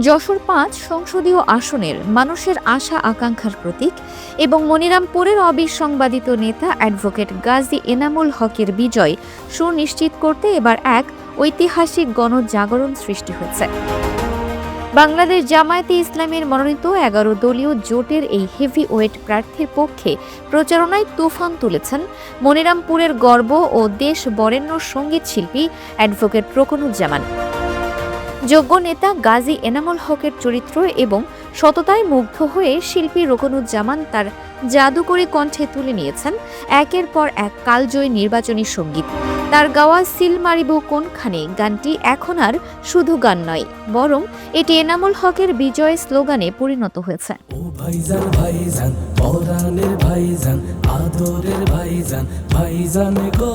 যশোর ৫ সংসদীয় আসনের মানুষের আশা আকাঙ্ক্ষার প্রতীক এবং মনিরামপুরের অবিসংবাদিত নেতা অ্যাডভোকেট গাজী এনামুল হকের বিজয় সুনিশ্চিত করতে এবার এক ঐতিহাসিক গণজাগরণ সৃষ্টি হয়েছে। বাংলাদেশ জামায়াতে ইসলামের মনোনীত ১১ দলীয় জোটের এই হেভিওয়েট প্রার্থীর পক্ষে প্রচারণায় তুফান তুলেছেন মনিরামপুরের গর্ব ও দেশ বরেণ্য সঙ্গীত শিল্পী অ্যাডভোকেট রোকনুজ্জামান। যোগ্য নেতা গাজী এনামুল হকের চরিত্র এবং সততায় মুগ্ধ হয়ে শিল্পী রোকনুজ্জামান তার জাদুকরী কণ্ঠে তুলে নিয়েছেন একের পর এক কালজয়ী নির্বাচনী সঙ্গীত। তার গাওয়া সিল মারিব কোনখানে গানটি এখন আর শুধু গান নয়, বরং এটি এনামুল হকের বিজয় স্লোগানে পরিণত হয়েছে। ও ভাইজান ভাইজান পরাণের ভাইজান আদরের ভাইজান ভাইজান গো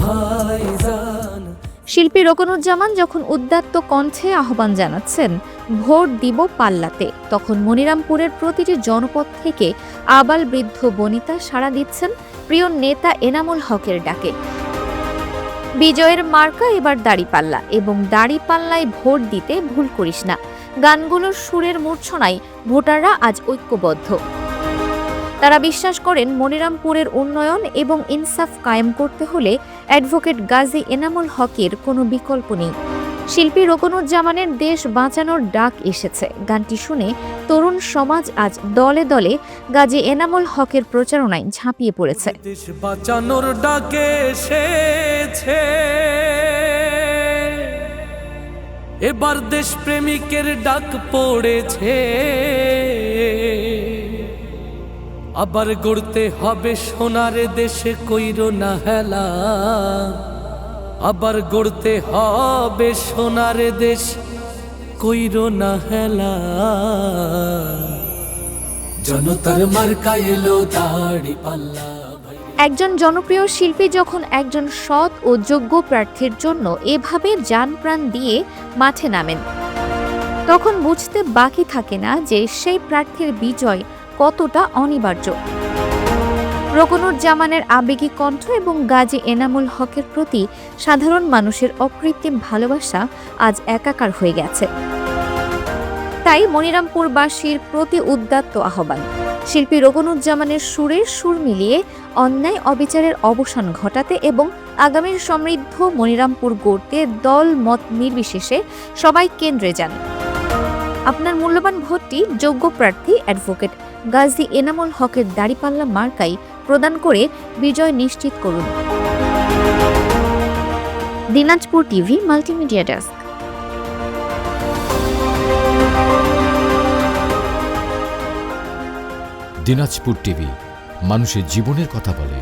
ভাইজান। শিল্পী রোকনুজ্জামান যখন উদ্দাত্ত কণ্ঠে আহ্বান জানাচ্ছেন ভোট দিব পাল্লাতে, তখন মনিরামপুরের প্রতিটি জনপদ থেকে আবাল বৃদ্ধ বনিতা সাড়া দিচ্ছেন প্রিয় নেতা এনামুল হকের ডাকে। বিজয়ের মার্কা এবার দাড়িপাল্লা, এবং দাড়িপাল্লায় ভোট দিতে ভুল করিস না গানগুলোর সুরের মূর্ছনায় ভোটাররা আজ ঐক্যবদ্ধ। তারা বিশ্বাস করেন মনিরামপুরের উন্নয়ন এবং ইনসাফ কায়েম করতে হলে অ্যাডভোকেট গাজী এনামুল হকের কোনো বিকল্প নেই। শিল্পী রোকনুজ্জামানের দেশ বাঁচানোর ডাক এসেছে গানটি শুনে তরুণ সমাজ আজ দলে দলে গাজী এনামুল হকের প্রচারণায় ঝাঁপিয়ে পড়েছে। দেশ বাঁচানোর ডাকে এসেছে, এবার দেশ প্রেমিকের ডাক পড়েছে। আবার গড়তে হবে সোনার দেশে কইরো না হেলা, আবার গড়তে হবে সোনার দেশ কইরো না হেলা। জনতার মার্কা এলো দাড়িপাল্লা। একজন জনপ্রিয় শিল্পী যখন একজন সৎ ও যোগ্য প্রার্থীর জন্য এভাবে জান প্রাণ দিয়ে মাঠে নামেন, তখন বুঝতে বাকি থাকে না যে সেই প্রার্থীর বিজয় কতটা অনিবার্য। রোকনুজ্জামানের আবেগী কণ্ঠ এবং গাজী এনামুল হকের প্রতি সাধারণ মানুষের অকৃত্রিম ভালোবাসা আজ একাকার হয়ে গেছে। তাই মনিরামপুরবাসীর প্রতি উদ্দাত্ত আহ্বান, শিল্পী রোকনুজ্জামানের সুরের সুর মিলিয়ে অন্যায় অবিচারের অবসান ঘটাতে এবং আগামীর সমৃদ্ধ মনিরামপুর গড়তে দল মত নির্বিশেষে সবাই কেন্দ্রে যান। আপনার মূল্যবান ভোটটি যোগ্য প্রার্থী অ্যাডভোকেট গাজী এনামুল হকের দাড়িপাল্লা মার্কাই প্রদান করে বিজয় নিশ্চিত করুন। Dinajpur TV multimedia desk. Dinajpur TV মানুষের জীবনের কথা বলে।